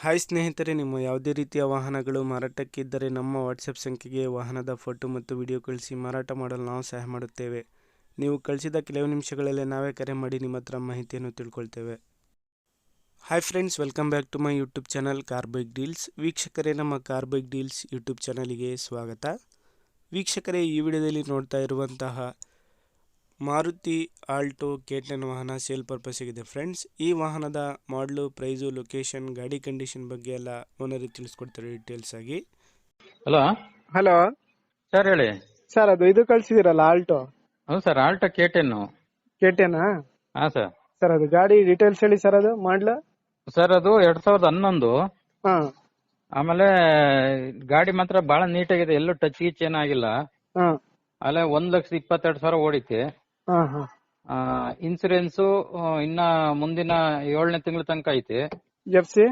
Hi ಸ್ನೇಹಿತರೆ, ನಿಮ್ಮ ಯಾವುದೇ ರೀತಿಯ ವಾಹನಗಳು ಮಾರಾಟಕ್ಕಿದ್ದರೆ ನಮ್ಮ ವಾಟ್ಸಪ್ ಸಂಖ್ಯೆಗೆ ವಾಹನದ ಫೋಟೋ ಮತ್ತು ವಿಡಿಯೋ ಕಳಿಸಿ ಮಾರಾಟ ಮಾಡಲು ನಾವು ಸಹಾಯ ಮಾಡುತ್ತೇವೆ. ನೀವು ಕಳಿಸಿದ ಕೆಲವು ನಿಮಿಷಗಳಲ್ಲೇ ನಾವೇ ಕರೆ ಮಾಡಿ ನಿಮ್ಮ ಹತ್ರ ಮಾಹಿತಿಯನ್ನು ತಿಳ್ಕೊಳ್ತೇವೆ. Hi friends, welcome back to my YouTube channel car bike deals. ವೀಕ್ಷಕರೇ, ನಮ್ಮ ಕಾರ್ ಬೈಕ್ ಡೀಲ್ಸ್ ಯೂಟ್ಯೂಬ್ ಚಾನಲಿಗೆ ಸ್ವಾಗತ. ವೀಕ್ಷಕರೇ, ಈ ವಿಡಿಯೋದಲ್ಲಿ ನೋಡ್ತಾ ಇರುವಂತಹ ಮಾರುತಿ ಆಲ್ಟೋ K10 ವಾಹನ ಸೇಲ್ ಪರ್ಪಸ್ಸಿಗಿದೆ ಫ್ರೆಂಡ್ಸ್. ಈ ವಾಹನದ ಮಾಡಲು, ಪ್ರೈಸು, ಲೊಕೇಶನ್, ಗಾಡಿ ಕಂಡೀಷನ್ ಬಗ್ಗೆ ಎಲ್ಲ ಓನರ್ ತಿಳಿಸ್ಕೊಡ್ತಾರೆ ಡೀಟೇಲ್ಸ್ ಆಗಿ. ಹಲೋ ಸರ್ ಹೇಳಿ. ಸರ್, ಅದು ಇದು ಕಳ್ಸಿದಿರಲ್ಲ ಆಲ್ಟೋ ಹೌದು ಸರ್, ಆಲ್ಟೋ K10. K10 ಹಾ ಸರ್. ಸರ್, ಅದು ಗಾಡಿ ಡೀಟೇಲ್ಸ್ ಹೇಳಿ ಸರ್. ಅದು ಮಾಡ್ಲ ಸರ್, ಅದು 2011. ಹಾ ಆಮೇಲೆ ಗಾಡಿ ಮಾತ್ರ ಬಹಳ ನೀಟಾಗಿದೆ, ಎಲ್ಲೂ ಟಚ್ ಗೀಚ್ ಏನಾಗಿಲ್ಲ. ಹಾ ಅಲ್ಲೇ 1,22,000 ಓಡಿತೆ. ಹಾ ಹಾ ಇನ್ಸೂರೆನ್ಸು ಇನ್ನ ಮುಂದಿನ 7ನೇ ತಿಂಗಳ ತನಕ ಐತಿ. FC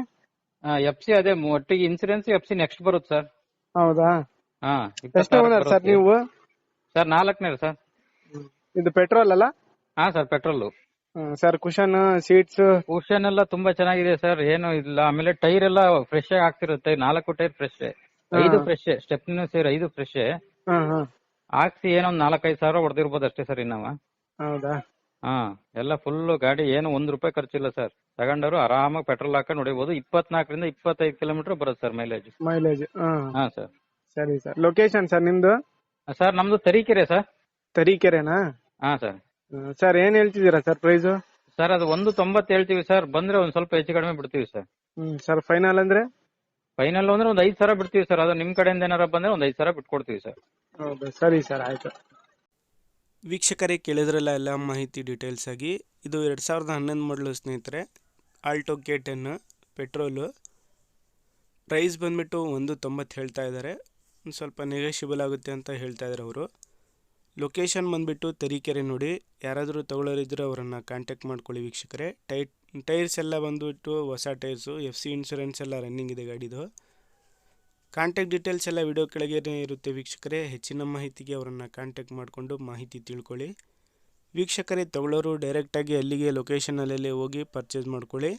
FC ಅದೇ ಒಟ್ಟಿಗೆ ಇನ್ಸೂರೆನ್ಸ್ FC ನೆಕ್ಸ್ಟ್ ಬರುತ್ತೆ ಸರ್. ಹೌದಾ? ಹಾ, ಎಷ್ಟು ಓನರ್ ಸರ್ ನೀವು? ಸರ್ 4ನೇ ಸರ್. ಇದು ಪೆಟ್ರೋಲ್ ಅಲ್ಲ? ಹಾ sir, petrol. Sir, cushion, seats cushion ಎಲ್ಲ ತುಂಬಾ ಚೆನ್ನಾಗಿದೆ ಸರ್, ಏನು ಇಲ್ಲ. ಆಮೇಲೆ ಟೈರ್ ಎಲ್ಲ ಫ್ರೆಶ್ ಆಗಿ ಆಗ್ತಿರುತ್ತೆ. 4 ಟೈರ್ ಫ್ರೆಶ್, 5 ಫ್ರೆಶ್, ಸ್ಟೆಪ್ನಿ ಸೇರಿ 5 ಫ್ರೆಶ್ ಹಾ ಹಾ ಹಾಕ್ಸಿ ಏನೊಂದ್ 4-5 ಸಾವಿರ ಹೊಡೆದಿರ್ಬೋದು ಅಷ್ಟೇ ಸರ್ ಇನ್ನವ. ಹೌದಾ? ಹಾ, ಎಲ್ಲ ಫುಲ್ ಗಾಡಿ, ಏನು ₹1 ಖರ್ಚಿಲ್ಲ ಸರ್. ತಗೊಂಡವರು ಆರಾಮಾಗಿ ಪೆಟ್ರೋಲ್ ಹಾಕೊಂಡು ಹೊಡಿಬಹುದು. 24ರಿಂದ 25 ಕಿಲೋಮೀಟರ್ ಬರುತ್ತೆ ಸರ್ ಮೈಲೇಜ್. ಹಾ ಸರ್. ಸರಿ ಸರ್. ಲೊಕೇಶನ್ ಸರ್ ನಿಮ್ದು? ಸರ್, ನಮ್ದು ತರೀಕೆರೆ ಸರ್. ತರೀಕೆರೆನಾ? ಹಾ ಸರ್. ಸರ್, ಏನ್ ಹೇಳ್ತಿದ್ದೀರಾ ಸರ್ ಪ್ರೈಸು? ಸರ್, ಅದು 190 ಹೇಳ್ತೀವಿ ಸರ್. ಬಂದ್ರೆ ಒಂದ್ ಸ್ವಲ್ಪ ಹೆಚ್ಚು ಕಡಿಮೆ ಬಿಡ್ತೀವಿ ಸರ್. ಸರ್, ಫೈನಲ್ ಅಂದ್ರೆ? ಫೈನಲ್ ಅಂದ್ರೆ ಒಂದ್ 5,000 ಬಿಡ್ತೀವಿ ಸರ್. ಅದು ನಿಮ್ ಕಡೆಯಿಂದ ಏನಾರ ಬಂದ್ರೆ ಒಂದ್ 5,000 ಬಿಟ್ಕೊಡ್ತೀವಿ ಸರ್. ಹೌದಾ? ಸರಿ ಸರ್, ಆಯ್ತು. ವೀಕ್ಷಕರೇ, ಕೇಳಿದ್ರಲ್ಲ ಎಲ್ಲ ಮಾಹಿತಿ ಡೀಟೇಲ್ಸ್ ಆಗಿ. ಇದು 2011 ಮಾಡಲು ಸ್ನೇಹಿತರೆ, ಆಲ್ಟೋ K10 ಪೆಟ್ರೋಲು. ಪ್ರೈಸ್ ಬಂದ್ಬಿಟ್ಟು 190 ಹೇಳ್ತಾ ಇದ್ದಾರೆ. ಒಂದು ಸ್ವಲ್ಪ ನೆಗೋಷಿಯಬಲ್ ಆಗುತ್ತೆ ಅಂತ ಹೇಳ್ತಾ ಇದ್ದಾರೆ ಅವರು. ಲೊಕೇಶನ್ ಬಂದುಬಿಟ್ಟು ತರೀಕೆರೆ ನೋಡಿ. ಯಾರಾದರೂ ತಗೊಳ್ಳೋರಿದ್ದರೆ ಅವರನ್ನು ಕಾಂಟ್ಯಾಕ್ಟ್ ಮಾಡ್ಕೊಳ್ಳಿ ವೀಕ್ಷಕರೇ. ಟೈರ್ಸ್ ಎಲ್ಲ ಬಂದುಬಿಟ್ಟು ಹೊಸ ಟೈರ್ಸು, FC ಇನ್ಶೂರೆನ್ಸ್ ಎಲ್ಲ ರನ್ನಿಂಗ್ ಇದೆ ಗಾಡಿದು. ಕಾಂಟ್ಯಾಕ್ಟ್ ಡೀಟೇಲ್ಸ್ ಎಲ್ಲ ವಿಡಿಯೋ ಕೆಳಗೆ ಇರುತ್ತೆ ವೀಕ್ಷಕರೇ. ಹೆಚ್ಚಿನ ಮಾಹಿತಿಗೆ ಅವರನ್ನು ಕಾಂಟ್ಯಾಕ್ಟ್ ಮಾಡಿಕೊಂಡು ಮಾಹಿತಿ ತಿಳ್ಕೊಳ್ಳಿ ವೀಕ್ಷಕರೇ. ತಗೊಳ್ಳೋರು ಡೈರೆಕ್ಟಾಗಿ ಅಲ್ಲಿಗೆ ಲೊಕೇಶನಲ್ಲೇ ಹೋಗಿ ಪರ್ಚೇಸ್ ಮಾಡ್ಕೊಳ್ಳಿ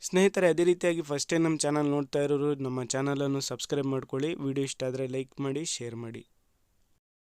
ಸ್ನೇಹಿತರೆ. ಅದೇ ರೀತಿಯಾಗಿ ಫಸ್ಟ್ ಟೈಮ್ ನಮ್ಮ ಚಾನಲ್ ನೋಡ್ತಾ ಇರೋರು ನಮ್ಮ ಚಾನಲನ್ನು ಸಬ್ಸ್ಕ್ರೈಬ್ ಮಾಡ್ಕೊಳ್ಳಿ. ವಿಡಿಯೋ ಇಷ್ಟ ಆದರೆ ಲೈಕ್ ಮಾಡಿ, ಶೇರ್ ಮಾಡಿ.